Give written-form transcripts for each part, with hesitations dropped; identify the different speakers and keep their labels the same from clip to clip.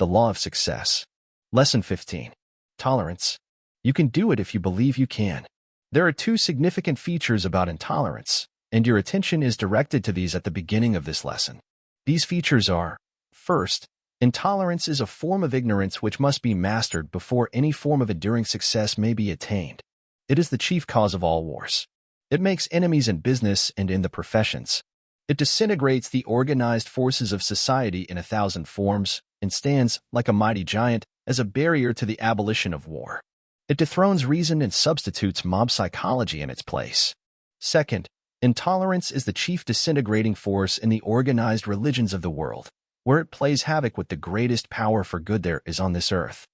Speaker 1: The Law of Success. Lesson 15. Tolerance. You can do it if you believe you can. There are two significant features about intolerance, and your attention is directed to these at the beginning of this lesson. These features are, first, intolerance is a form of ignorance which must be mastered before any form of enduring success may be attained. It is the chief cause of all wars. It makes enemies in business and in the professions. It disintegrates the organized forces of society in 1,000 forms and stands, like a mighty giant, as a barrier to the abolition of war. It dethrones reason and substitutes mob psychology in its place. Second, intolerance is the chief disintegrating force in the organized religions of the world, where it plays havoc with the greatest power for good there is on this earth.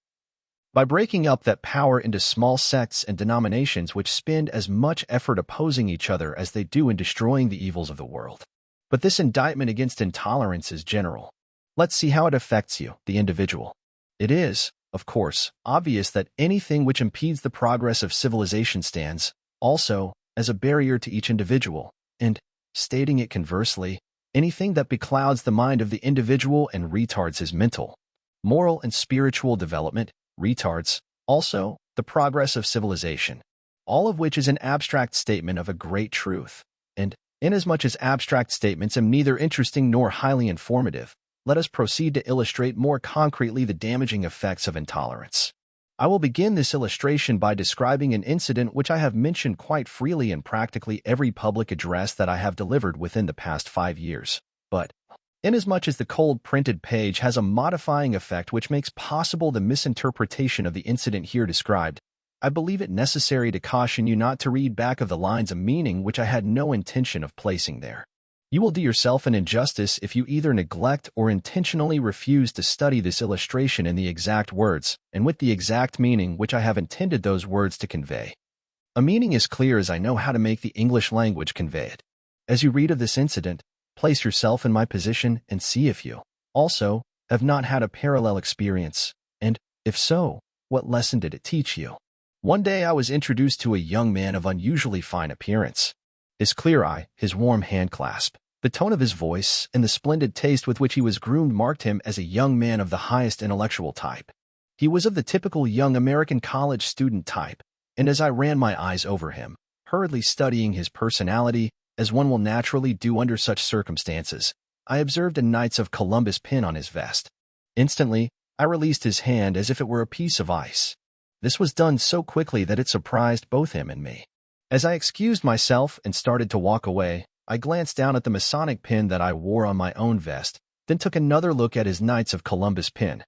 Speaker 1: By breaking up that power into small sects and denominations which spend as much effort opposing each other as they do in destroying the evils of the world. But this indictment against intolerance is general. Let's see how it affects you, the individual. It is, of course, obvious that anything which impedes the progress of civilization stands, also, as a barrier to each individual, and, stating it conversely, anything that beclouds the mind of the individual and retards his mental, moral, and spiritual development, retards, also, the progress of civilization, all of which is an abstract statement of a great truth, and, inasmuch as abstract statements are neither interesting nor highly informative, let us proceed to illustrate more concretely the damaging effects of intolerance. I will begin this illustration by describing an incident which I have mentioned quite freely in practically every public address that I have delivered within the past 5 years. But, inasmuch as the cold printed page has a modifying effect which makes possible the misinterpretation of the incident here described, I believe it necessary to caution you not to read back of the lines a meaning which I had no intention of placing there. You will do yourself an injustice if you either neglect or intentionally refuse to study this illustration in the exact words and with the exact meaning which I have intended those words to convey. A meaning as clear as I know how to make the English language convey it. As you read of this incident, place yourself in my position and see if you, also, have not had a parallel experience, and, if so, what lesson did it teach you? One day I was introduced to a young man of unusually fine appearance. His clear eye, his warm hand clasp, the tone of his voice, and the splendid taste with which he was groomed marked him as a young man of the highest intellectual type. He was of the typical young American college student type, and as I ran my eyes over him, hurriedly studying his personality, as one will naturally do under such circumstances, I observed a Knights of Columbus pin on his vest. Instantly, I released his hand as if it were a piece of ice. This was done so quickly that it surprised both him and me. As I excused myself and started to walk away, I glanced down at the Masonic pin that I wore on my own vest, then took another look at his Knights of Columbus pin,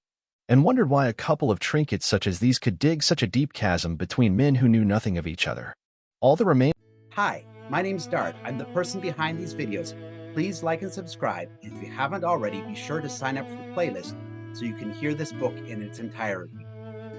Speaker 1: and wondered why a couple of trinkets such as these could dig such a deep chasm between men who knew nothing of each other. All the remain.
Speaker 2: Hi, my name's Dart. I'm the person behind these videos. Please like and subscribe, and if you haven't already, be sure to sign up for the playlist so you can hear this book in its entirety.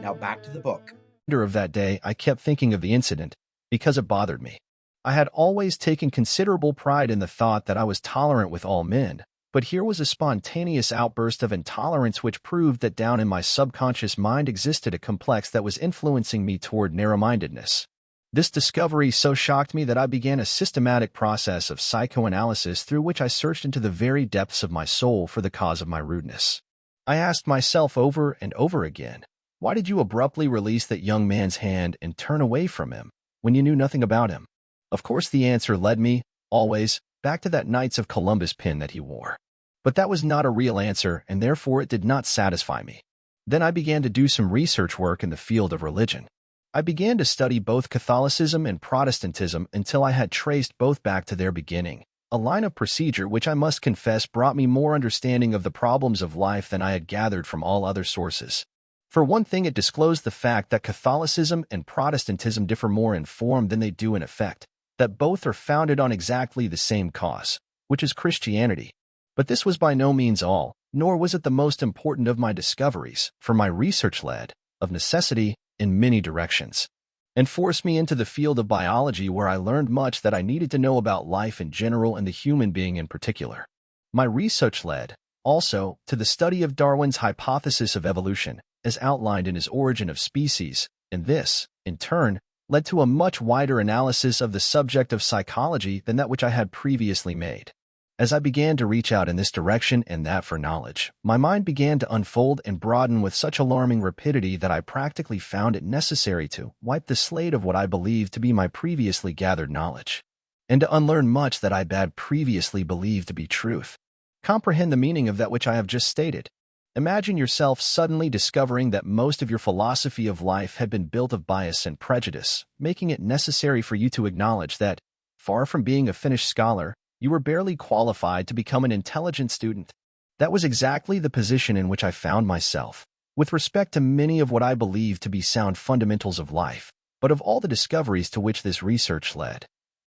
Speaker 2: Now back to the book.
Speaker 1: Of that day, I kept thinking of the incident because it bothered me. I had always taken considerable pride in the thought that I was tolerant with all men, but here was a spontaneous outburst of intolerance which proved that down in my subconscious mind existed a complex that was influencing me toward narrow-mindedness. This discovery so shocked me that I began a systematic process of psychoanalysis through which I searched into the very depths of my soul for the cause of my rudeness. I asked myself over and over again, why did you abruptly release that young man's hand and turn away from him when you knew nothing about him? Of course, the answer led me, always, back to that Knights of Columbus pin that he wore. But that was not a real answer, and therefore it did not satisfy me. Then I began to do some research work in the field of religion. I began to study both Catholicism and Protestantism until I had traced both back to their beginning, a line of procedure which I must confess brought me more understanding of the problems of life than I had gathered from all other sources. For one thing, it disclosed the fact that Catholicism and Protestantism differ more in form than they do in effect, that both are founded on exactly the same cause, which is Christianity. But this was by no means all, nor was it the most important of my discoveries, for my research led, of necessity, in many directions, and forced me into the field of biology, where I learned much that I needed to know about life in general and the human being in particular. My research led, also, to the study of Darwin's hypothesis of evolution, as outlined in his Origin of Species, and this, in turn, led to a much wider analysis of the subject of psychology than that which I had previously made. As I began to reach out in this direction and that for knowledge, my mind began to unfold and broaden with such alarming rapidity that I practically found it necessary to wipe the slate of what I believed to be my previously gathered knowledge, and to unlearn much that I had previously believed to be truth. Comprehend the meaning of that which I have just stated. Imagine yourself suddenly discovering that most of your philosophy of life had been built of bias and prejudice, making it necessary for you to acknowledge that, far from being a finished scholar, you were barely qualified to become an intelligent student. That was exactly the position in which I found myself, with respect to many of what I believed to be sound fundamentals of life, but of all the discoveries to which this research led,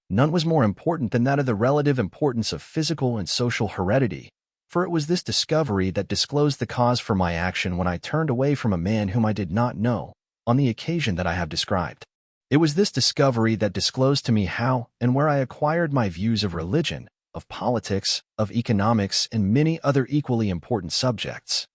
Speaker 1: none was more important than that of the relative importance of physical and social heredity, for it was this discovery that disclosed the cause for my action when I turned away from a man whom I did not know, on the occasion that I have described. It was this discovery that disclosed to me how and where I acquired my views of religion, of politics, of economics, and many other equally important subjects.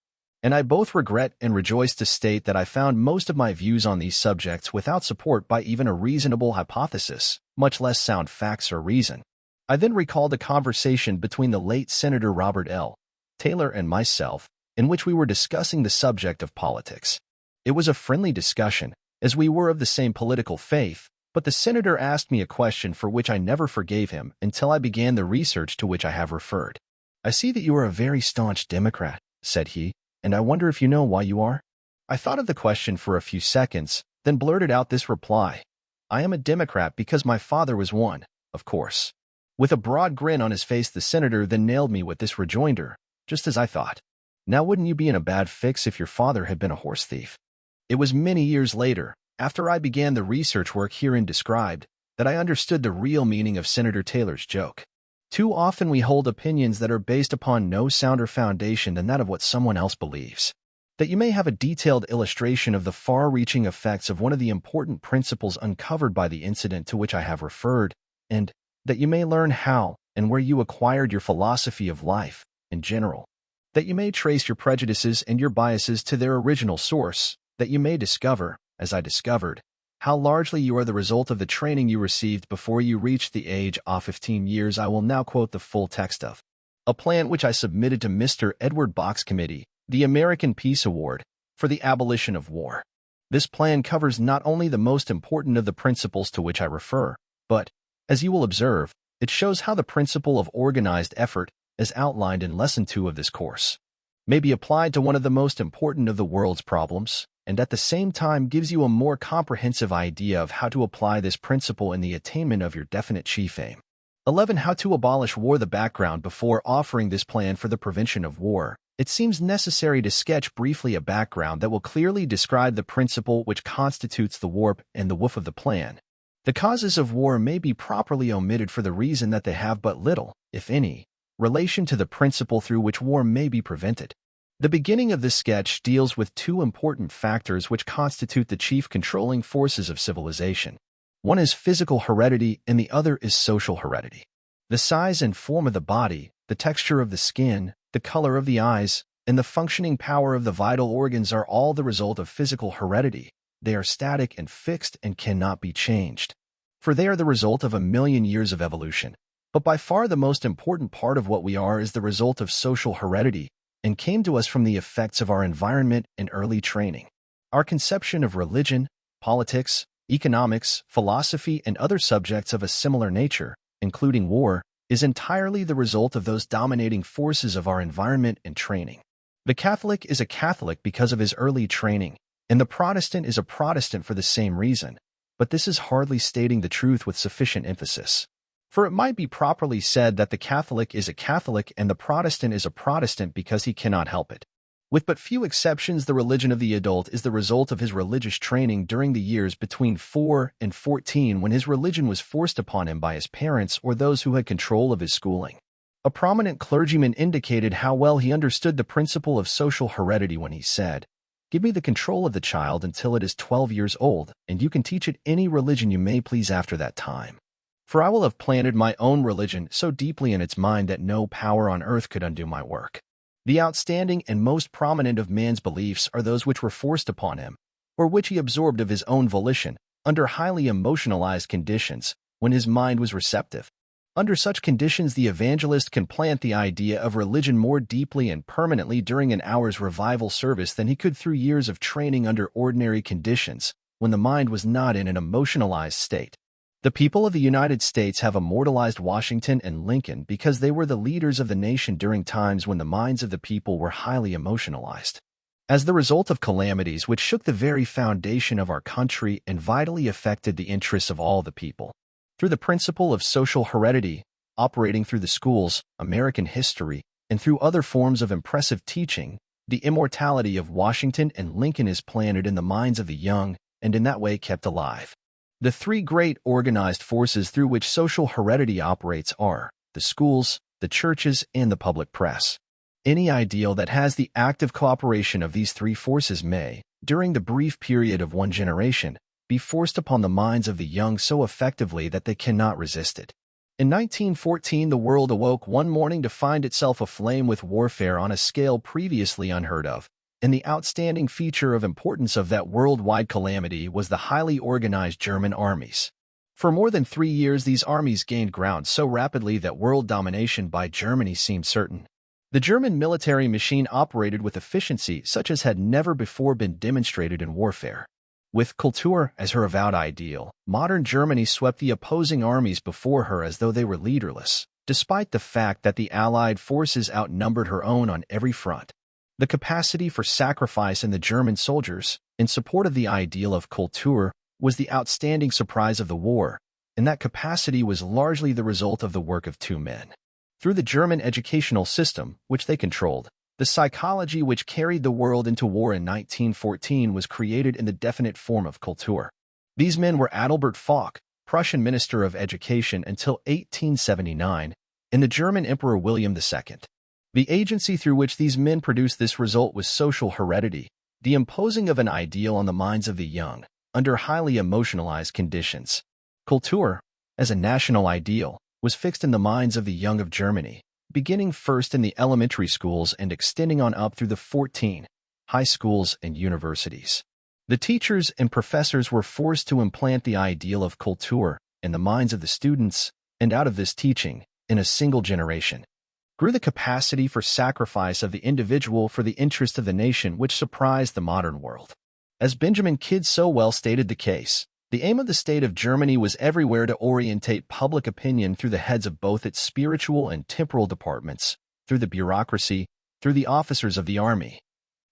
Speaker 1: And I both regret and rejoice to state that I found most of my views on these subjects without support by even a reasonable hypothesis, much less sound facts or reason. I then recalled a conversation between the late Senator Robert L. Taylor and myself, in which we were discussing the subject of politics. It was a friendly discussion, as we were of the same political faith, but the senator asked me a question for which I never forgave him until I began the research to which I have referred. "I see that you are a very staunch Democrat," said he, "and I wonder if you know why you are?" I thought of the question for a few seconds, then blurted out this reply: "I am a Democrat because my father was one, of course." With a broad grin on his face, the senator then nailed me with this rejoinder: "Just as I thought. Now wouldn't you be in a bad fix if your father had been a horse thief?" It was many years later, after I began the research work herein described, that I understood the real meaning of Senator Taylor's joke. Too often we hold opinions that are based upon no sounder foundation than that of what someone else believes. That you may have a detailed illustration of the far-reaching effects of one of the important principles uncovered by the incident to which I have referred, and that you may learn how and where you acquired your philosophy of life, in general. That you may trace your prejudices and your biases to their original source, that you may discover, as I discovered, how largely you are the result of the training you received before you reached the age of 15 years. I will now quote the full text of a plan which I submitted to Mr. Edward Bok's committee, the American Peace Award, for the abolition of war. This plan covers not only the most important of the principles to which I refer, but, as you will observe, it shows how the principle of organized effort, as outlined in Lesson 2 of this course, may be applied to one of the most important of the world's problems, and at the same time gives you a more comprehensive idea of how to apply this principle in the attainment of your definite chief aim. 11. How to abolish war. The background. Before offering this plan for the prevention of war, it seems necessary to sketch briefly a background that will clearly describe the principle which constitutes the warp and the woof of the plan. The causes of war may be properly omitted for the reason that they have but little, if any, relation to the principle through which war may be prevented. The beginning of this sketch deals with two important factors which constitute the chief controlling forces of civilization. One is physical heredity and the other is social heredity. The size and form of the body, the texture of the skin, the color of the eyes, and the functioning power of the vital organs are all the result of physical heredity. They are static and fixed and cannot be changed, for they are the result of a million years of evolution. But by far the most important part of what we are is the result of social heredity, and came to us from the effects of our environment and early training. Our conception of religion, politics, economics, philosophy, and other subjects of a similar nature, including war, is entirely the result of those dominating forces of our environment and training. The Catholic is a Catholic because of his early training, and the Protestant is a Protestant for the same reason, but this is hardly stating the truth with sufficient emphasis. For it might be properly said that the Catholic is a Catholic and the Protestant is a Protestant because he cannot help it. With but few exceptions, the religion of the adult is the result of his religious training during the years between 4 and 14 when his religion was forced upon him by his parents or those who had control of his schooling. A prominent clergyman indicated how well he understood the principle of social heredity when he said, "Give me the control of the child until it is 12 years old, and you can teach it any religion you may please after that time. For I will have planted my own religion so deeply in its mind that no power on earth could undo my work." The outstanding and most prominent of man's beliefs are those which were forced upon him, or which he absorbed of his own volition, under highly emotionalized conditions, when his mind was receptive. Under such conditions, the evangelist can plant the idea of religion more deeply and permanently during an hour's revival service than he could through years of training under ordinary conditions, when the mind was not in an emotionalized state. The people of the United States have immortalized Washington and Lincoln because they were the leaders of the nation during times when the minds of the people were highly emotionalized. As the result of calamities which shook the very foundation of our country and vitally affected the interests of all the people. Through the principle of social heredity, operating through the schools, American history, and through other forms of impressive teaching, the immortality of Washington and Lincoln is planted in the minds of the young and in that way kept alive. The three great organized forces through which social heredity operates are the schools, the churches, and the public press. Any ideal that has the active cooperation of these three forces may, during the brief period of one generation, be forced upon the minds of the young so effectively that they cannot resist it. In 1914, the world awoke one morning to find itself aflame with warfare on a scale previously unheard of, and the outstanding feature of importance of that worldwide calamity was the highly organized German armies. For more than 3 years, these armies gained ground so rapidly that world domination by Germany seemed certain. The German military machine operated with efficiency such as had never before been demonstrated in warfare. With Kultur as her avowed ideal, modern Germany swept the opposing armies before her as though they were leaderless, despite the fact that the Allied forces outnumbered her own on every front. The capacity for sacrifice in the German soldiers, in support of the ideal of Kultur, was the outstanding surprise of the war, and that capacity was largely the result of the work of two men. Through the German educational system, which they controlled, the psychology which carried the world into war in 1914 was created in the definite form of Kultur. These men were Adalbert Falk, Prussian Minister of Education until 1879, and the German Emperor William II. The agency through which these men produced this result was social heredity, the imposing of an ideal on the minds of the young, under highly emotionalized conditions. Kultur, as a national ideal, was fixed in the minds of the young of Germany, beginning first in the elementary schools and extending on up through the 14 high schools and universities. The teachers and professors were forced to implant the ideal of Kultur in the minds of the students, and out of this teaching, in a single generation, grew the capacity for sacrifice of the individual for the interest of the nation which surprised the modern world. As Benjamin Kidd so well stated the case, the aim of the state of Germany was everywhere to orientate public opinion through the heads of both its spiritual and temporal departments, through the bureaucracy, through the officers of the army,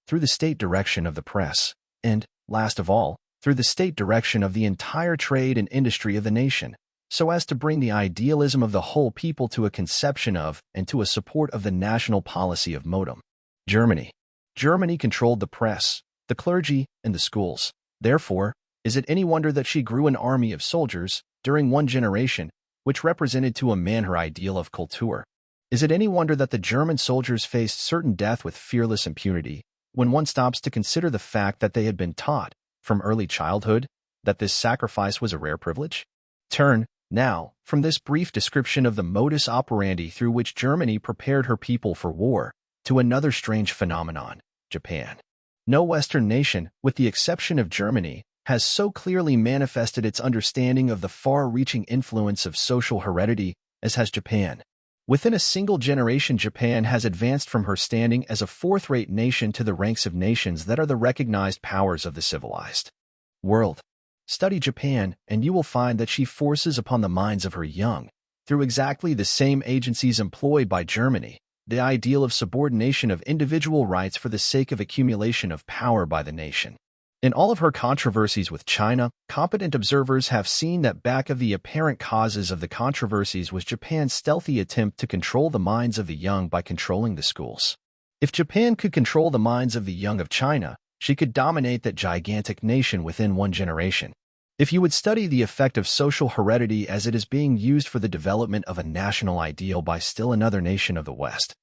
Speaker 1: through the state direction of the press, and, last of all, through the state direction of the entire trade and industry of the nation, so as to bring the idealism of the whole people to a conception of and to a support of the national policy of modem. Germany. Germany controlled the press, the clergy, and the schools. Therefore, is it any wonder that she grew an army of soldiers, during one generation, which represented to a man her ideal of Kultur? Is it any wonder that the German soldiers faced certain death with fearless impunity, when one stops to consider the fact that they had been taught, from early childhood, that this sacrifice was a rare privilege? Turn, now, from this brief description of the modus operandi through which Germany prepared her people for war, to another strange phenomenon, Japan. No Western nation, with the exception of Germany, has so clearly manifested its understanding of the far-reaching influence of social heredity as has Japan. Within a single generation, Japan has advanced from her standing as a fourth-rate nation to the ranks of nations that are the recognized powers of the civilized world. Study Japan, and you will find that she forces upon the minds of her young, through exactly the same agencies employed by Germany, the ideal of subordination of individual rights for the sake of accumulation of power by the nation. In all of her controversies with China, competent observers have seen that back of the apparent causes of the controversies was Japan's stealthy attempt to control the minds of the young by controlling the schools. If Japan could control the minds of the young of China, she could dominate that gigantic nation within one generation. If you would study the effect of social heredity as it is being used for the development of a national ideal by still another nation of the West,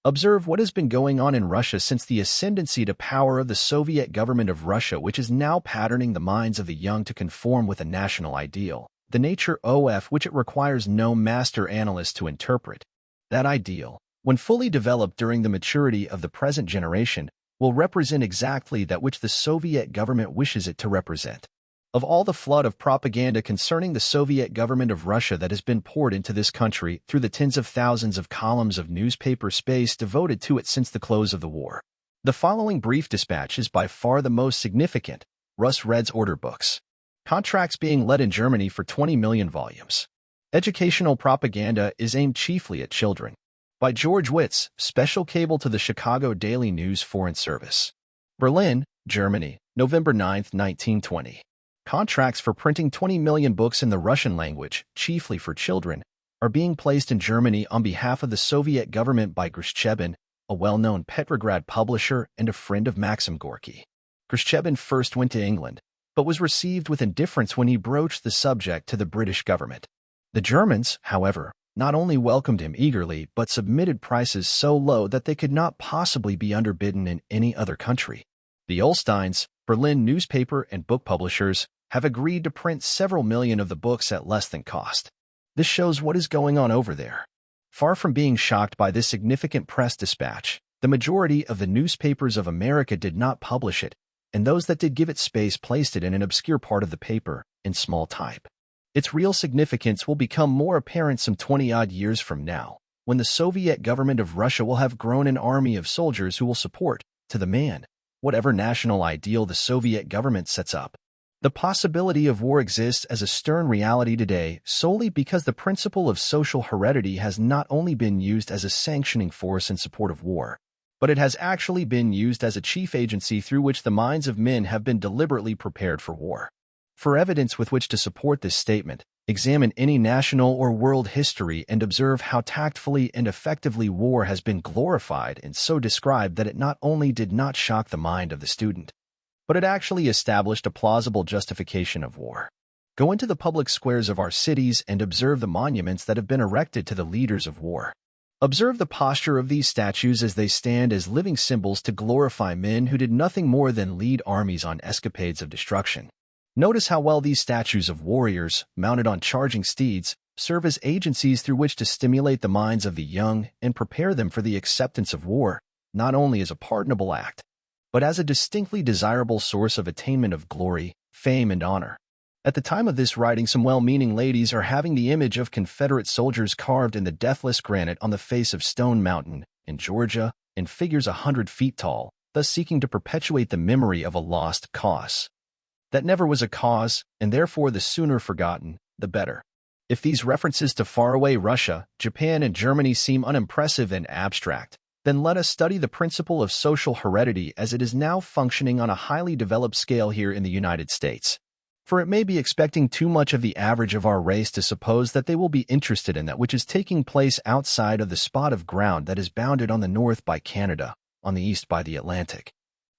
Speaker 1: observe what has been going on in Russia since the ascendancy to power of the Soviet government of Russia, which is now patterning the minds of the young to conform with a national ideal, the nature of which it requires no master analyst to interpret. That ideal, when fully developed during the maturity of the present generation, will represent exactly that which the Soviet government wishes it to represent. Of all the flood of propaganda concerning the Soviet government of Russia that has been poured into this country through the tens of thousands of columns of newspaper space devoted to it since the close of the war, the following brief dispatch is by far the most significant. Russ Red's order books. Contracts being let in Germany for 20 million volumes. Educational propaganda is aimed chiefly at children. By George Witz, special cable to the Chicago Daily News Foreign Service. Berlin, Germany, November 9, 1920. Contracts for printing 20 million books in the Russian language, chiefly for children, are being placed in Germany on behalf of the Soviet government by Grishchebin, a well-known Petrograd publisher and a friend of Maxim Gorky. Grishchebin first went to England, but was received with indifference when he broached the subject to the British government. The Germans, however, not only welcomed him eagerly but submitted prices so low that they could not possibly be underbidden in any other country. The Ulsteins, Berlin newspaper and book publishers, have agreed to print several million of the books at less than cost. This shows what is going on over there. Far from being shocked by this significant press dispatch, the majority of the newspapers of America did not publish it, and those that did give it space placed it in an obscure part of the paper, in small type. Its real significance will become more apparent some 20-odd years from now, when the Soviet government of Russia will have grown an army of soldiers who will support, to the man, whatever national ideal the Soviet government sets up. The possibility of war exists as a stern reality today solely because the principle of social heredity has not only been used as a sanctioning force in support of war, but it has actually been used as a chief agency through which the minds of men have been deliberately prepared for war. For evidence with which to support this statement, examine any national or world history and observe how tactfully and effectively war has been glorified and so described that it not only did not shock the mind of the student, but it actually established a plausible justification of war. Go into the public squares of our cities and observe the monuments that have been erected to the leaders of war. Observe the posture of these statues as they stand as living symbols to glorify men who did nothing more than lead armies on escapades of destruction. Notice how well these statues of warriors, mounted on charging steeds, serve as agencies through which to stimulate the minds of the young and prepare them for the acceptance of war, not only as a pardonable act, but as a distinctly desirable source of attainment of glory, fame, and honor. At the time of this writing, some well-meaning ladies are having the image of Confederate soldiers carved in the deathless granite on the face of Stone Mountain, in Georgia, in figures 100 feet tall, thus seeking to perpetuate the memory of a lost cause. That never was a cause, and therefore the sooner forgotten, the better. If these references to faraway Russia, Japan, and Germany seem unimpressive and abstract, then let us study the principle of social heredity as it is now functioning on a highly developed scale here in the United States. For it may be expecting too much of the average of our race to suppose that they will be interested in that which is taking place outside of the spot of ground that is bounded on the north by Canada, on the east by the Atlantic,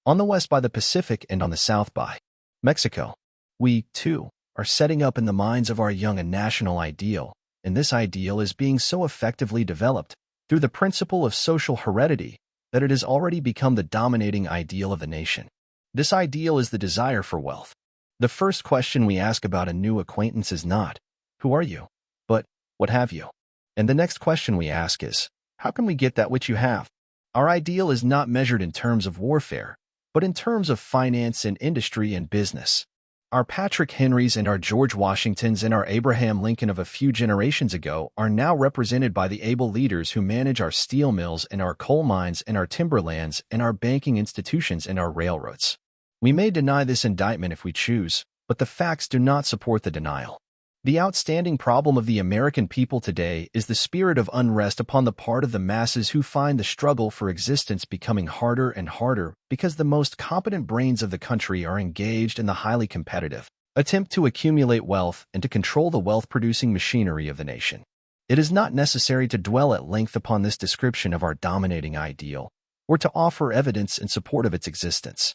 Speaker 1: on the west by the Pacific, and on the south by Mexico. We, too, are setting up in the minds of our young a national ideal, and this ideal is being so effectively developed through the principle of social heredity that it has already become the dominating ideal of the nation. This ideal is the desire for wealth. The first question we ask about a new acquaintance is not, "Who are you?" but, "What have you?" And the next question we ask is, "How can we get that which you have?" Our ideal is not measured in terms of warfare, but in terms of finance and industry and business. Our Patrick Henrys and our George Washingtons and our Abraham Lincoln of a few generations ago are now represented by the able leaders who manage our steel mills and our coal mines and our timberlands and our banking institutions and our railroads. We may deny this indictment if we choose, but the facts do not support the denial. The outstanding problem of the American people today is the spirit of unrest upon the part of the masses who find the struggle for existence becoming harder and harder because the most competent brains of the country are engaged in the highly competitive attempt to accumulate wealth and to control the wealth-producing machinery of the nation. It is not necessary to dwell at length upon this description of our dominating ideal, or to offer evidence in support of its existence,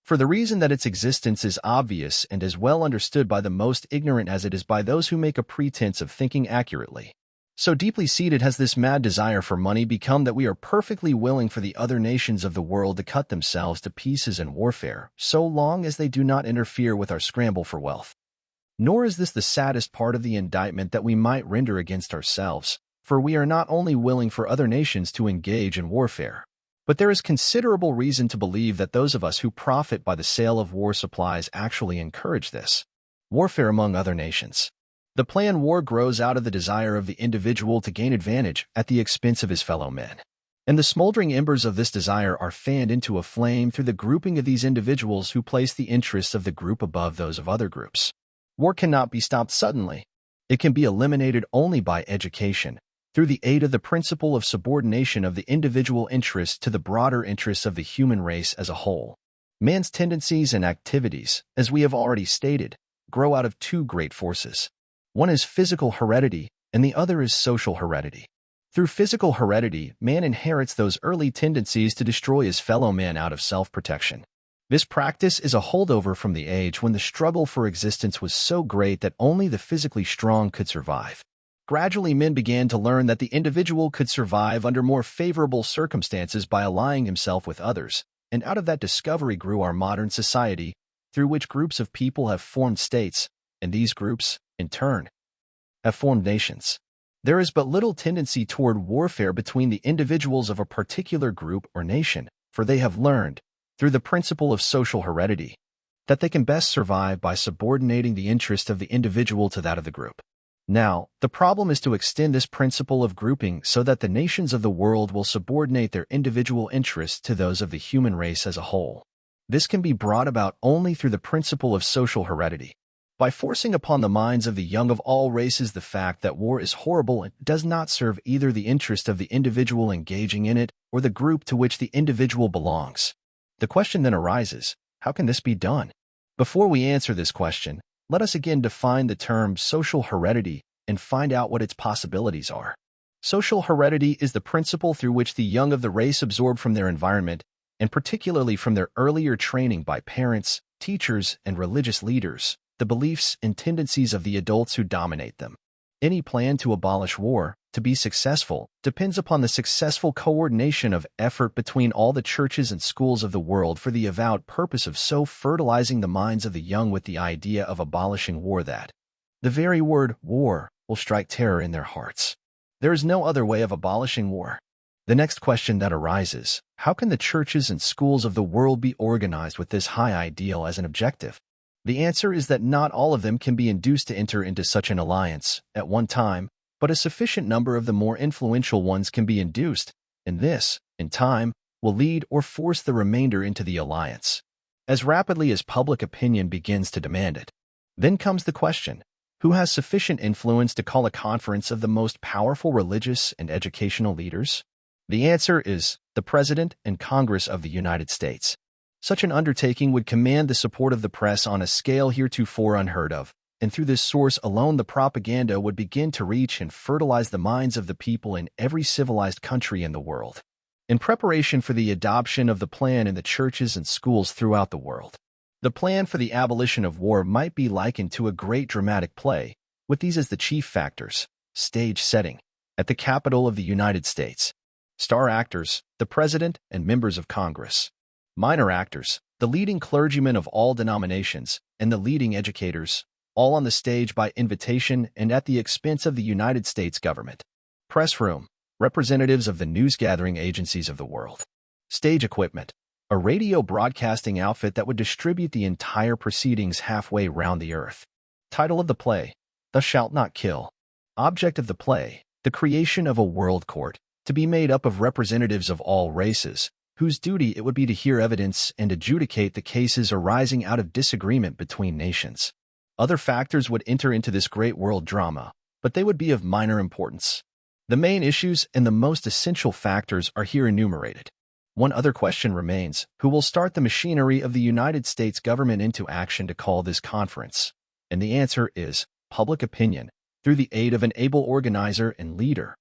Speaker 1: for the reason that its existence is obvious and as well understood by the most ignorant as it is by those who make a pretense of thinking accurately. So deeply seated has this mad desire for money become that we are perfectly willing for the other nations of the world to cut themselves to pieces in warfare, so long as they do not interfere with our scramble for wealth. Nor is this the saddest part of the indictment that we might render against ourselves, for we are not only willing for other nations to engage in warfare, but there is considerable reason to believe that those of us who profit by the sale of war supplies actually encourage this. Warfare among other nations. The planned war grows out of the desire of the individual to gain advantage at the expense of his fellow men. And the smoldering embers of this desire are fanned into a flame through the grouping of these individuals who place the interests of the group above those of other groups. War cannot be stopped suddenly. It can be eliminated only by education, through the aid of the principle of subordination of the individual interests to the broader interests of the human race as a whole. Man's tendencies and activities, as we have already stated, grow out of two great forces. One is physical heredity, and the other is social heredity. Through physical heredity, man inherits those early tendencies to destroy his fellow man out of self-protection. This practice is a holdover from the age when the struggle for existence was so great that only the physically strong could survive. Gradually, men began to learn that the individual could survive under more favorable circumstances by allying himself with others, and out of that discovery grew our modern society, through which groups of people have formed states, and these groups, in turn, have formed nations. There is but little tendency toward warfare between the individuals of a particular group or nation, for they have learned, through the principle of social heredity, that they can best survive by subordinating the interest of the individual to that of the group. Now, the problem is to extend this principle of grouping so that the nations of the world will subordinate their individual interests to those of the human race as a whole. This can be brought about only through the principle of social heredity. By forcing upon the minds of the young of all races the fact that war is horrible and does not serve either the interest of the individual engaging in it or the group to which the individual belongs. The question then arises, how can this be done? Before we answer this question, let us again define the term social heredity and find out what its possibilities are. Social heredity is the principle through which the young of the race absorb from their environment, and particularly from their earlier training by parents, teachers, and religious leaders, the beliefs and tendencies of the adults who dominate them. Any plan to abolish war, to be successful, depends upon the successful coordination of effort between all the churches and schools of the world for the avowed purpose of so fertilizing the minds of the young with the idea of abolishing war that the very word war will strike terror in their hearts. There is no other way of abolishing war. The next question that arises, how can the churches and schools of the world be organized with this high ideal as an objective? The answer is that not all of them can be induced to enter into such an alliance at one time, but a sufficient number of the more influential ones can be induced, and this, in time, will lead or force the remainder into the alliance, as rapidly as public opinion begins to demand it. Then comes the question, who has sufficient influence to call a conference of the most powerful religious and educational leaders? The answer is the President and Congress of the United States. Such an undertaking would command the support of the press on a scale heretofore unheard of, and through this source alone the propaganda would begin to reach and fertilize the minds of the people in every civilized country in the world. In preparation for the adoption of the plan in the churches and schools throughout the world, the plan for the abolition of war might be likened to a great dramatic play, with these as the chief factors: stage setting, at the Capitol of the United States; star actors, the President and members of Congress; minor actors, the leading clergymen of all denominations, and the leading educators, all on the stage by invitation and at the expense of the United States government; press room, representatives of the news-gathering agencies of the world; stage equipment, a radio broadcasting outfit that would distribute the entire proceedings halfway round the earth. Title of the play, Thou Shalt Not Kill. Object of the play, the creation of a world court, to be made up of representatives of all races, whose duty it would be to hear evidence and adjudicate the cases arising out of disagreement between nations. Other factors would enter into this great world drama, but they would be of minor importance. The main issues and the most essential factors are here enumerated. One other question remains: who will start the machinery of the United States government into action to call this conference? And the answer is public opinion, through the aid of an able organizer and leader,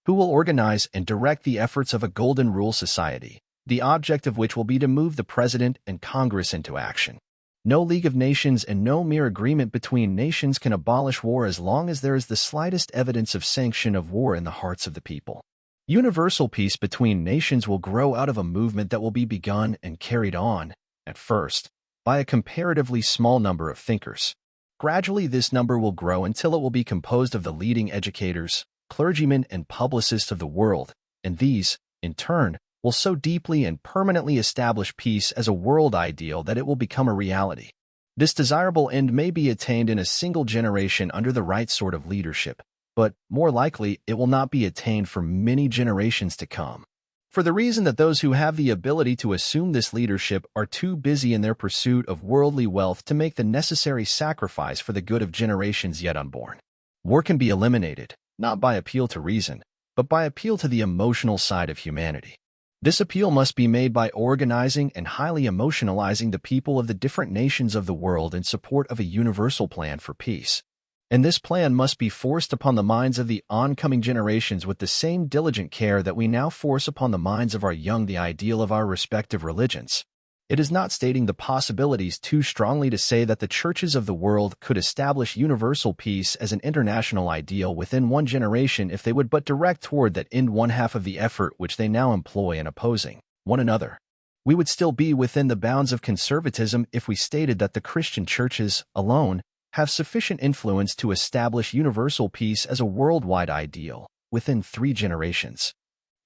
Speaker 1: who will organize and direct the efforts of a golden rule society, the object of which will be to move the President and Congress into action. No League of Nations and no mere agreement between nations can abolish war as long as there is the slightest evidence of sanction of war in the hearts of the people. Universal peace between nations will grow out of a movement that will be begun and carried on, at first, by a comparatively small number of thinkers. Gradually, this number will grow until it will be composed of the leading educators, clergymen, and publicists of the world, and these, in turn, will so deeply and permanently establish peace as a world ideal that it will become a reality. This desirable end may be attained in a single generation under the right sort of leadership, but more likely it will not be attained for many generations to come. For the reason that those who have the ability to assume this leadership are too busy in their pursuit of worldly wealth to make the necessary sacrifice for the good of generations yet unborn. War can be eliminated, not by appeal to reason, but by appeal to the emotional side of humanity. This appeal must be made by organizing and highly emotionalizing the people of the different nations of the world in support of a universal plan for peace. And this plan must be forced upon the minds of the oncoming generations with the same diligent care that we now force upon the minds of our young the ideal of our respective religions. It is not stating the possibilities too strongly to say that the churches of the world could establish universal peace as an international ideal within one generation if they would but direct toward that end one half of the effort which they now employ in opposing one another. We would still be within the bounds of conservatism if we stated that the Christian churches, alone, have sufficient influence to establish universal peace as a worldwide ideal within 3 generations.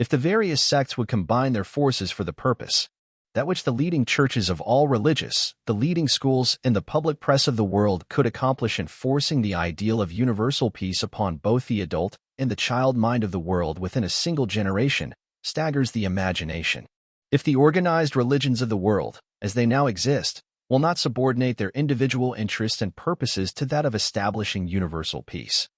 Speaker 1: If the various sects would combine their forces for the purpose, that which the leading churches of all religious, the leading schools, and the public press of the world could accomplish in forcing the ideal of universal peace upon both the adult and the child mind of the world within a single generation, staggers the imagination. If the organized religions of the world, as they now exist, will not subordinate their individual interests and purposes to that of establishing universal peace,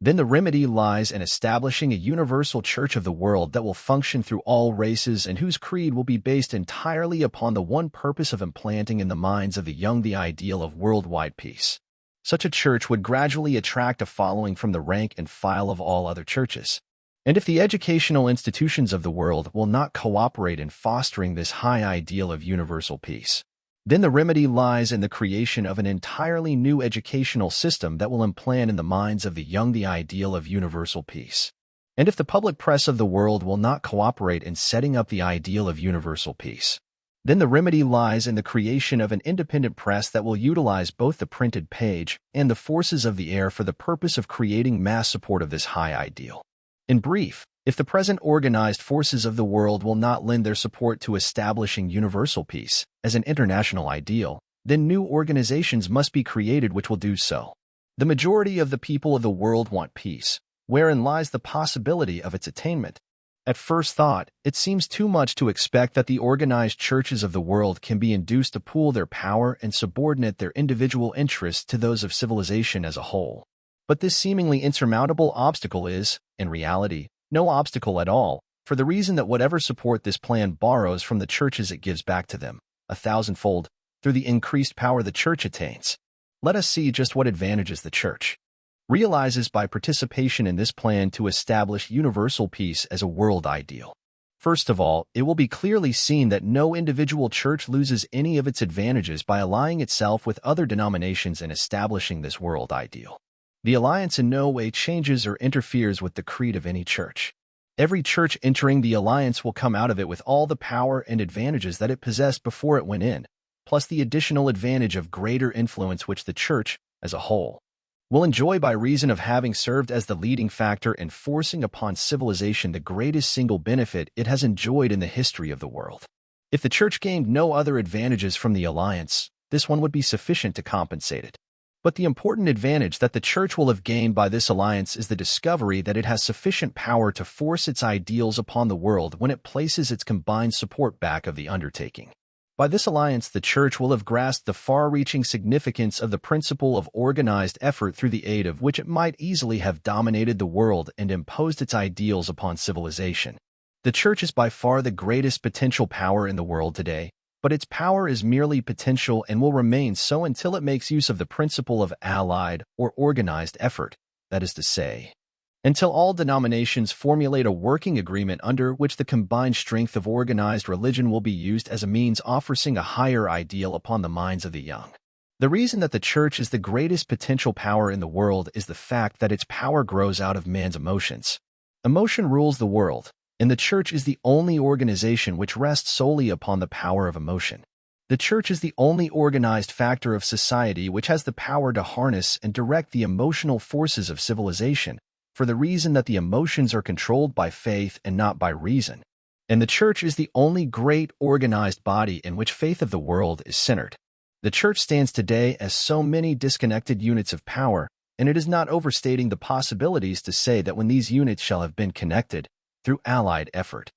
Speaker 1: then the remedy lies in establishing a universal church of the world that will function through all races and whose creed will be based entirely upon the one purpose of implanting in the minds of the young the ideal of worldwide peace. Such a church would gradually attract a following from the rank and file of all other churches. And if the educational institutions of the world will not cooperate in fostering this high ideal of universal peace, then the remedy lies in the creation of an entirely new educational system that will implant in the minds of the young the ideal of universal peace. And if the public press of the world will not cooperate in setting up the ideal of universal peace, then the remedy lies in the creation of an independent press that will utilize both the printed page and the forces of the air for the purpose of creating mass support of this high ideal. In brief, if the present organized forces of the world will not lend their support to establishing universal peace as an international ideal, then new organizations must be created which will do so. The majority of the people of the world want peace, wherein lies the possibility of its attainment. At first thought, it seems too much to expect that the organized churches of the world can be induced to pool their power and subordinate their individual interests to those of civilization as a whole. But this seemingly insurmountable obstacle is, in reality, no obstacle at all, for the reason that whatever support this plan borrows from the churches it gives back to them, 1,000-fold, through the increased power the church attains. Let us see just what advantages the church realizes by participation in this plan to establish universal peace as a world ideal. First of all, it will be clearly seen that no individual church loses any of its advantages by allying itself with other denominations in establishing this world ideal. The alliance in no way changes or interferes with the creed of any church. Every church entering the alliance will come out of it with all the power and advantages that it possessed before it went in, plus the additional advantage of greater influence which the church, as a whole, will enjoy by reason of having served as the leading factor in forcing upon civilization the greatest single benefit it has enjoyed in the history of the world. If the church gained no other advantages from the alliance, this one would be sufficient to compensate it. But the important advantage that the church will have gained by this alliance is the discovery that it has sufficient power to force its ideals upon the world when it places its combined support back of the undertaking. By this alliance, the church will have grasped the far-reaching significance of the principle of organized effort through the aid of which it might easily have dominated the world and imposed its ideals upon civilization. The church is by far the greatest potential power in the world today, but its power is merely potential and will remain so until it makes use of the principle of allied or organized effort, that is to say, until all denominations formulate a working agreement under which the combined strength of organized religion will be used as a means offering a higher ideal upon the minds of the young. The reason that the church is the greatest potential power in the world is the fact that its power grows out of man's emotions. Emotion rules the world, and the church is the only organization which rests solely upon the power of emotion. The church is the only organized factor of society which has the power to harness and direct the emotional forces of civilization, for the reason that the emotions are controlled by faith and not by reason. And the church is the only great organized body in which faith of the world is centered. The church stands today as so many disconnected units of power, and it is not overstating the possibilities to say that when these units shall have been connected, through allied effort,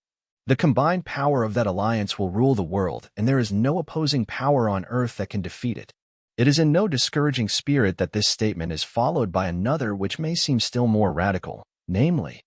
Speaker 1: the combined power of that alliance will rule the world, and there is no opposing power on earth that can defeat it. It is in no discouraging spirit that this statement is followed by another which may seem still more radical, namely,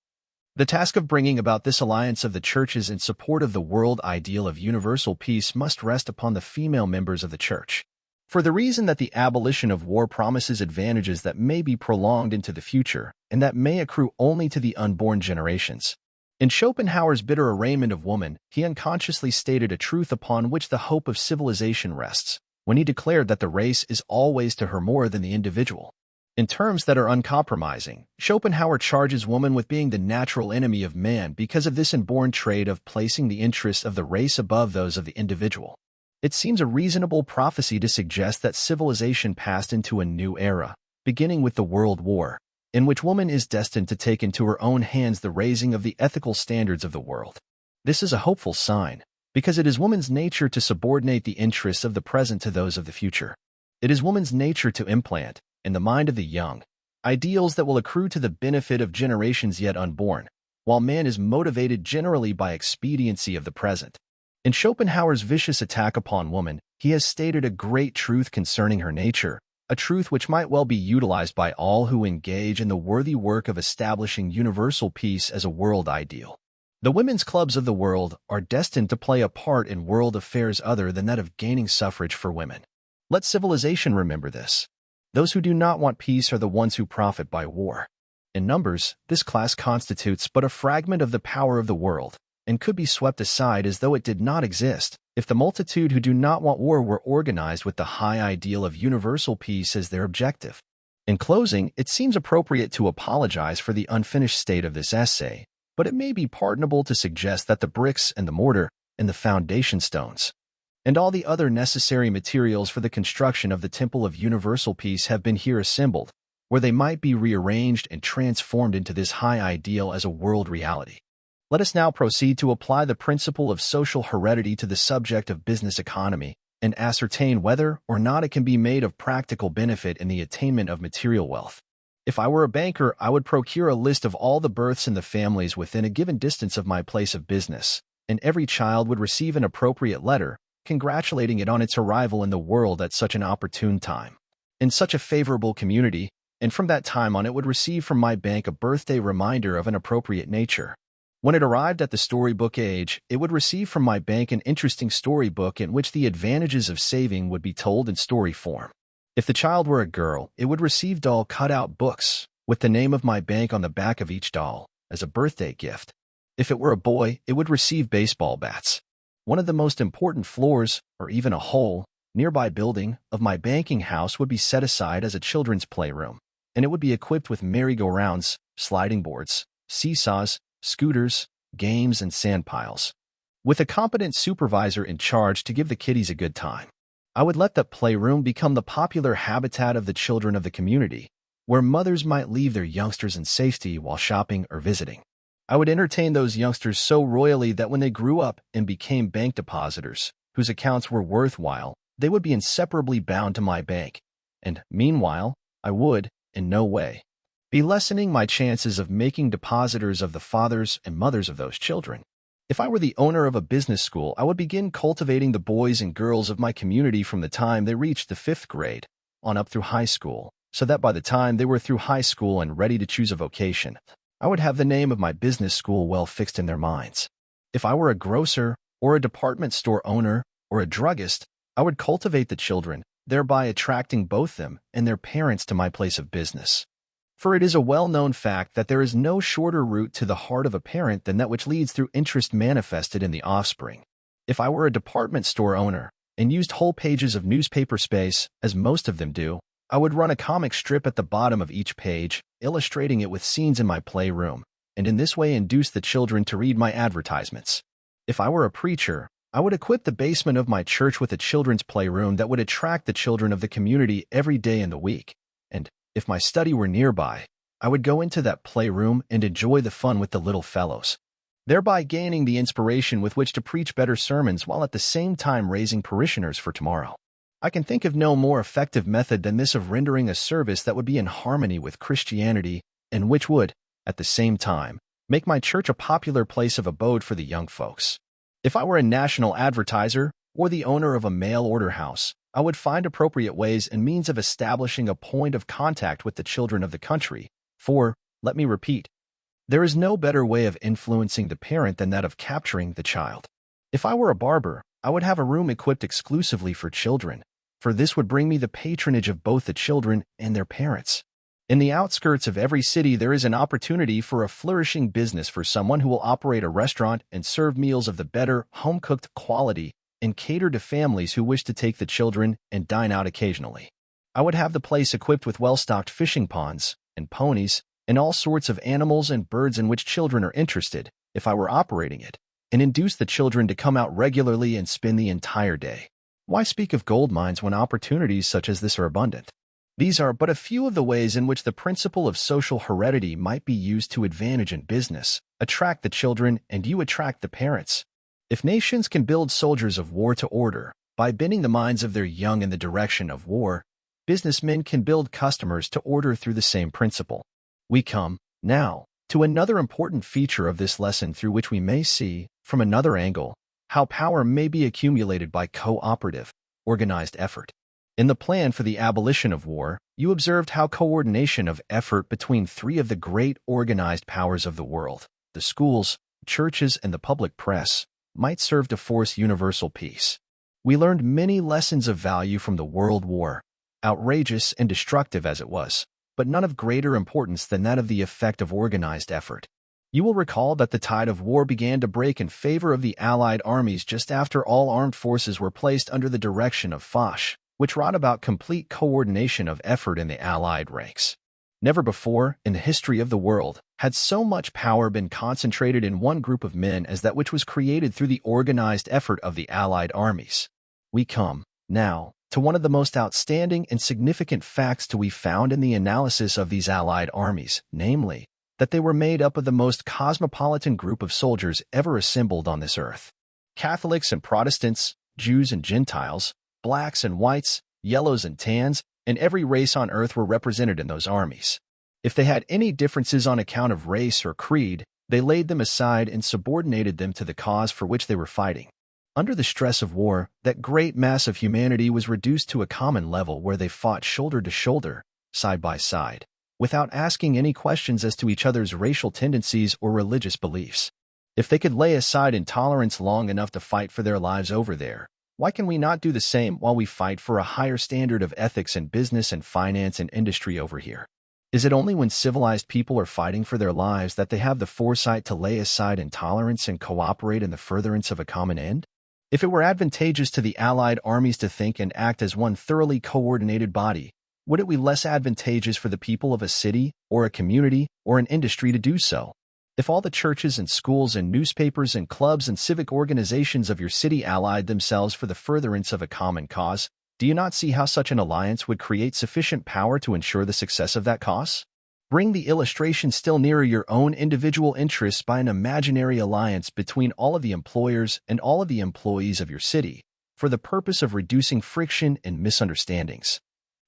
Speaker 1: the task of bringing about this alliance of the churches in support of the world ideal of universal peace must rest upon the female members of the church. For the reason that the abolition of war promises advantages that may be prolonged into the future, and that may accrue only to the unborn generations. In Schopenhauer's bitter arraignment of woman, he unconsciously stated a truth upon which the hope of civilization rests, when he declared that the race is always to her more than the individual. In terms that are uncompromising, Schopenhauer charges woman with being the natural enemy of man because of this inborn trait of placing the interests of the race above those of the individual. It seems a reasonable prophecy to suggest that civilization passed into a new era, beginning with the World War, in which woman is destined to take into her own hands the raising of the ethical standards of the world. This is a hopeful sign, because it is woman's nature to subordinate the interests of the present to those of the future. It is woman's nature to implant, in the mind of the young, ideals that will accrue to the benefit of generations yet unborn, while man is motivated generally by expediency of the present. In Schopenhauer's vicious attack upon woman, he has stated a great truth concerning her nature, a truth which might well be utilized by all who engage in the worthy work of establishing universal peace as a world ideal. The women's clubs of the world are destined to play a part in world affairs other than that of gaining suffrage for women. Let civilization remember this. Those who do not want peace are the ones who profit by war. In numbers, this class constitutes but a fragment of the power of the world, and could be swept aside as though it did not exist, if the multitude who do not want war were organized with the high ideal of universal peace as their objective. In closing, it seems appropriate to apologize for the unfinished state of this essay, but it may be pardonable to suggest that the bricks and the mortar and the foundation stones and all the other necessary materials for the construction of the Temple of Universal Peace have been here assembled, where they might be rearranged and transformed into this high ideal as a world reality. Let us now proceed to apply the principle of social heredity to the subject of business economy and ascertain whether or not it can be made of practical benefit in the attainment of material wealth. If I were a banker, I would procure a list of all the births in the families within a given distance of my place of business, and every child would receive an appropriate letter, congratulating it on its arrival in the world at such an opportune time, in such a favorable community, and from that time on it would receive from my bank a birthday reminder of an appropriate nature. When it arrived at the storybook age, it would receive from my bank an interesting storybook in which the advantages of saving would be told in story form. If the child were a girl, it would receive doll cut-out books, with the name of my bank on the back of each doll, as a birthday gift. If it were a boy, it would receive baseball bats. One of the most important floors, or even a whole, nearby building, of my banking house would be set aside as a children's playroom, and it would be equipped with merry-go-rounds, sliding boards, seesaws, scooters, games, and sand piles, with a competent supervisor in charge to give the kiddies a good time. I would let that playroom become the popular habitat of the children of the community, where mothers might leave their youngsters in safety while shopping or visiting. I would entertain those youngsters so royally that when they grew up and became bank depositors, whose accounts were worthwhile, they would be inseparably bound to my bank, and, meanwhile, I would, in no way, be lessening my chances of making depositors of the fathers and mothers of those children. If I were the owner of a business school, I would begin cultivating the boys and girls of my community from the time they reached the 5th grade, on up through high school, so that by the time they were through high school and ready to choose a vocation, I would have the name of my business school well fixed in their minds. If I were a grocer, or a department store owner, or a druggist, I would cultivate the children, thereby attracting both them and their parents to my place of business. For it is a well-known fact that there is no shorter route to the heart of a parent than that which leads through interest manifested in the offspring. If I were a department store owner, and used whole pages of newspaper space, as most of them do, I would run a comic strip at the bottom of each page, illustrating it with scenes in my playroom, and in this way induce the children to read my advertisements. If I were a preacher, I would equip the basement of my church with a children's playroom that would attract the children of the community every day in the week, and, if my study were nearby, I would go into that playroom and enjoy the fun with the little fellows, thereby gaining the inspiration with which to preach better sermons while at the same time raising parishioners for tomorrow. I can think of no more effective method than this of rendering a service that would be in harmony with Christianity and which would, at the same time, make my church a popular place of abode for the young folks. If I were a national advertiser or the owner of a mail-order house, I would find appropriate ways and means of establishing a point of contact with the children of the country, for, let me repeat, there is no better way of influencing the parent than that of capturing the child. If I were a barber, I would have a room equipped exclusively for children, for this would bring me the patronage of both the children and their parents. In the outskirts of every city, there is an opportunity for a flourishing business for someone who will operate a restaurant and serve meals of the better, home-cooked quality and cater to families who wish to take the children and dine out occasionally. I would have the place equipped with well-stocked fishing ponds and ponies and all sorts of animals and birds in which children are interested, if I were operating it, and induce the children to come out regularly and spend the entire day. Why speak of gold mines when opportunities such as this are abundant? These are but a few of the ways in which the principle of social heredity might be used to advantage in business, attract the children, and you attract the parents. If nations can build soldiers of war to order, by bending the minds of their young in the direction of war, businessmen can build customers to order through the same principle. We come, now, to another important feature of this lesson through which we may see, from another angle, how power may be accumulated by cooperative, organized effort. In the plan for the abolition of war, you observed how coordination of effort between three of the great organized powers of the world, the schools, churches, and the public press, might serve to force universal peace. We learned many lessons of value from the World War, outrageous and destructive as it was, but none of greater importance than that of the effect of organized effort. You will recall that the tide of war began to break in favor of the Allied armies just after all armed forces were placed under the direction of Foch, which brought about complete coordination of effort in the Allied ranks. Never before, in the history of the world, had so much power been concentrated in one group of men as that which was created through the organized effort of the Allied armies. We come, now, to one of the most outstanding and significant facts to be found in the analysis of these Allied armies, namely, that they were made up of the most cosmopolitan group of soldiers ever assembled on this earth. Catholics and Protestants, Jews and Gentiles, blacks and whites, yellows and tans, and every race on earth were represented in those armies. If they had any differences on account of race or creed, they laid them aside and subordinated them to the cause for which they were fighting. Under the stress of war, that great mass of humanity was reduced to a common level where they fought shoulder to shoulder, side by side, without asking any questions as to each other's racial tendencies or religious beliefs. If they could lay aside intolerance long enough to fight for their lives over there, why can we not do the same while we fight for a higher standard of ethics in business and finance and industry over here? Is it only when civilized people are fighting for their lives that they have the foresight to lay aside intolerance and cooperate in the furtherance of a common end? If it were advantageous to the Allied armies to think and act as one thoroughly coordinated body, would it be less advantageous for the people of a city, or a community, or an industry to do so? If all the churches and schools and newspapers and clubs and civic organizations of your city allied themselves for the furtherance of a common cause, do you not see how such an alliance would create sufficient power to ensure the success of that cause? Bring the illustration still nearer your own individual interests by an imaginary alliance between all of the employers and all of the employees of your city, for the purpose of reducing friction and misunderstandings,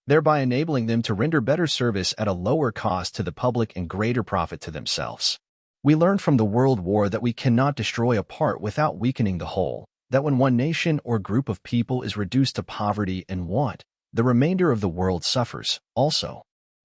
Speaker 1: thereby enabling them to render better service at a lower cost to the public and greater profit to themselves. We learned from the World War that we cannot destroy a part without weakening the whole, that when one nation or group of people is reduced to poverty and want, the remainder of the world suffers, also.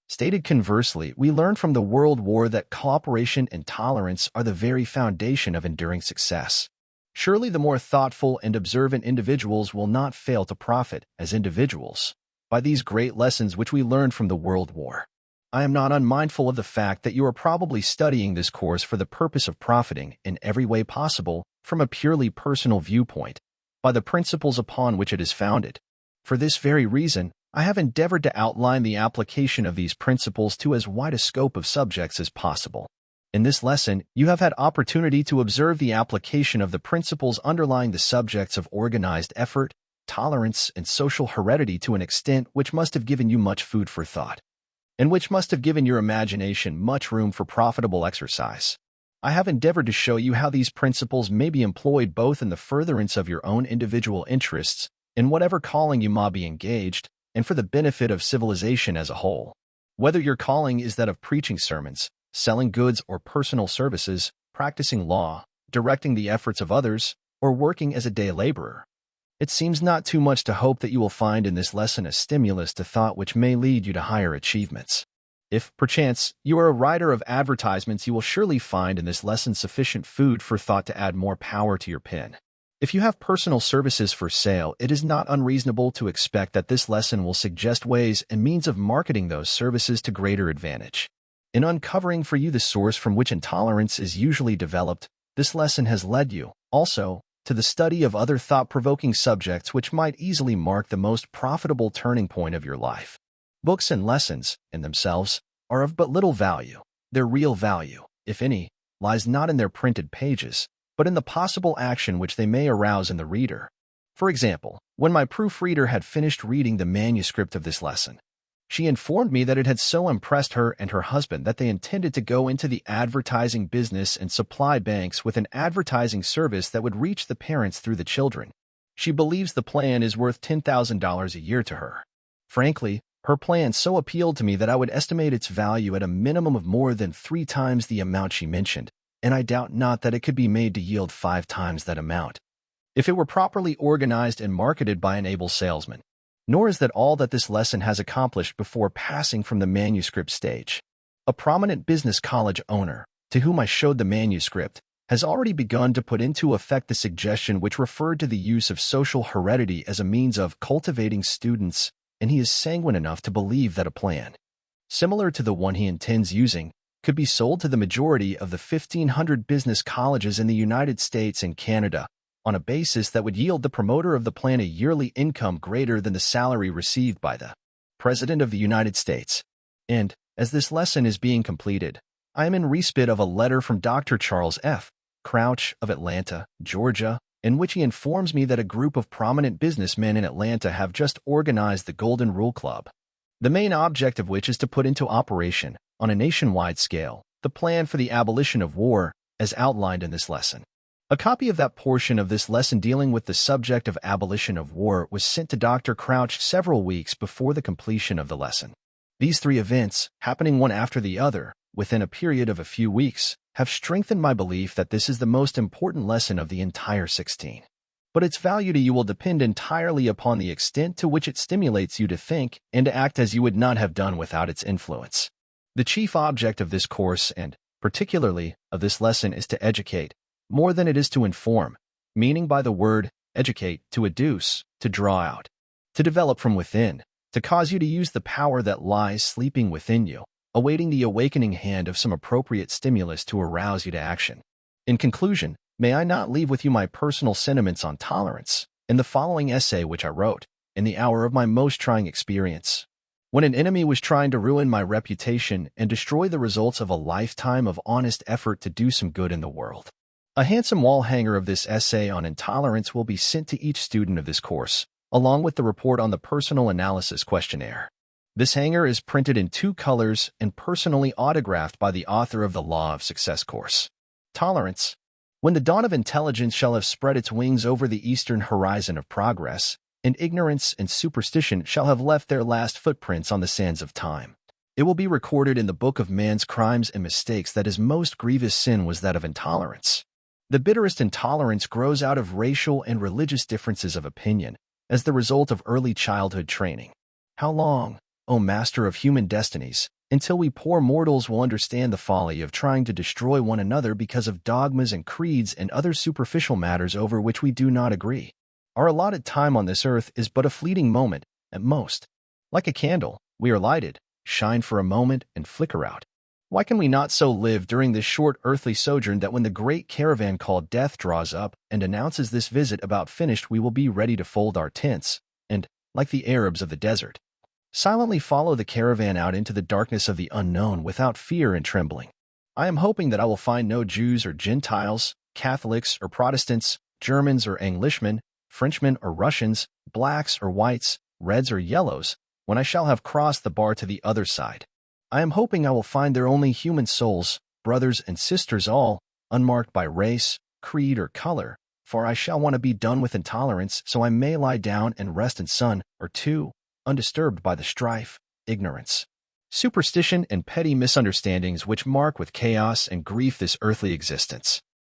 Speaker 1: Stated conversely, we learned from the World War that cooperation and tolerance are the very foundation of enduring success. Surely the more thoughtful and observant individuals will not fail to profit, as individuals, by these great lessons which we learned from the World War. I am not unmindful of the fact that you are probably studying this course for the purpose of profiting, in every way possible, from a purely personal viewpoint, by the principles upon which it is founded. For this very reason, I have endeavored to outline the application of these principles to as wide a scope of subjects as possible. In this lesson, you have had opportunity to observe the application of the principles underlying the subjects of organized effort, tolerance, and social heredity to an extent which must have given you much food for thought, and which must have given your imagination much room for profitable exercise. I have endeavored to show you how these principles may be employed both in the furtherance of your own individual interests in whatever calling you may be engaged, and for the benefit of civilization as a whole. Whether your calling is that of preaching sermons, selling goods or personal services, practicing law, directing the efforts of others, or working as a day laborer. It seems not too much to hope that you will find in this lesson a stimulus to thought which may lead you to higher achievements. If, perchance, you are a writer of advertisements, you will surely find in this lesson sufficient food for thought to add more power to your pen. If you have personal services for sale, it is not unreasonable to expect that this lesson will suggest ways and means of marketing those services to greater advantage. In uncovering for you the source from which intolerance is usually developed, this lesson has led you, also, to the study of other thought-provoking subjects which might easily mark the most profitable turning point of your life. Books and lessons, in themselves, are of but little value. Their real value, if any, lies not in their printed pages, but in the possible action which they may arouse in the reader. For example, when my proofreader had finished reading the manuscript of this lesson, she informed me that it had so impressed her and her husband that they intended to go into the advertising business and supply banks with an advertising service that would reach the parents through the children. She believes the plan is worth $10,000 a year to her. Frankly, her plan so appealed to me that I would estimate its value at a minimum of more than 3 times the amount she mentioned, and I doubt not that it could be made to yield 5 times that amount, if it were properly organized and marketed by an able salesman. Nor is that all that this lesson has accomplished before passing from the manuscript stage. A prominent business college owner, to whom I showed the manuscript, has already begun to put into effect the suggestion which referred to the use of social heredity as a means of cultivating students, and he is sanguine enough to believe that a plan, similar to the one he intends using, could be sold to the majority of the 1,500 business colleges in the United States and Canada, on a basis that would yield the promoter of the plan a yearly income greater than the salary received by the President of the United States. And, as this lesson is being completed, I am in respite of a letter from Dr. Charles F. Crouch of Atlanta, Georgia, in which he informs me that a group of prominent businessmen in Atlanta have just organized the Golden Rule Club, the main object of which is to put into operation, on a nationwide scale, the plan for the abolition of war, as outlined in this lesson. A copy of that portion of this lesson dealing with the subject of abolition of war was sent to Dr. Crouch several weeks before the completion of the lesson. These 3 events, happening one after the other, within a period of a few weeks, have strengthened my belief that this is the most important lesson of the entire 16. But its value to you will depend entirely upon the extent to which it stimulates you to think and to act as you would not have done without its influence. The chief object of this course, and particularly of this lesson, is to educate, more than it is to inform, meaning by the word educate, to educe, to draw out, to develop from within, to cause you to use the power that lies sleeping within you, awaiting the awakening hand of some appropriate stimulus to arouse you to action. In conclusion, may I not leave with you my personal sentiments on tolerance, in the following essay which I wrote, in the hour of my most trying experience, when an enemy was trying to ruin my reputation and destroy the results of a lifetime of honest effort to do some good in the world. A handsome wall hanger of this essay on intolerance will be sent to each student of this course, along with the report on the personal analysis questionnaire. This hanger is printed in 2 colors and personally autographed by the author of the Law of Success course. Tolerance. When the dawn of intelligence shall have spread its wings over the eastern horizon of progress, and ignorance and superstition shall have left their last footprints on the sands of time, it will be recorded in the book of man's crimes and mistakes that his most grievous sin was that of intolerance. The bitterest intolerance grows out of racial and religious differences of opinion, as the result of early childhood training. How long, O Master of human destinies, until we poor mortals will understand the folly of trying to destroy one another because of dogmas and creeds and other superficial matters over which we do not agree? Our allotted time on this earth is but a fleeting moment, at most. Like a candle, we are lighted, shine for a moment, and flicker out. Why can we not so live during this short earthly sojourn that when the great caravan called death draws up and announces this visit about finished, we will be ready to fold our tents, and, like the Arabs of the desert, silently follow the caravan out into the darkness of the unknown without fear and trembling? I am hoping that I will find no Jews or Gentiles, Catholics or Protestants, Germans or Englishmen, Frenchmen or Russians, blacks or whites, reds or yellows, when I shall have crossed the bar to the other side. I am hoping I will find there only human souls, brothers and sisters all, unmarked by race, creed, or color, For I shall want to be done with intolerance, so I may lie down and rest in sun or two, undisturbed by the strife, ignorance, superstition, and petty misunderstandings which mark with chaos and grief this earthly existence.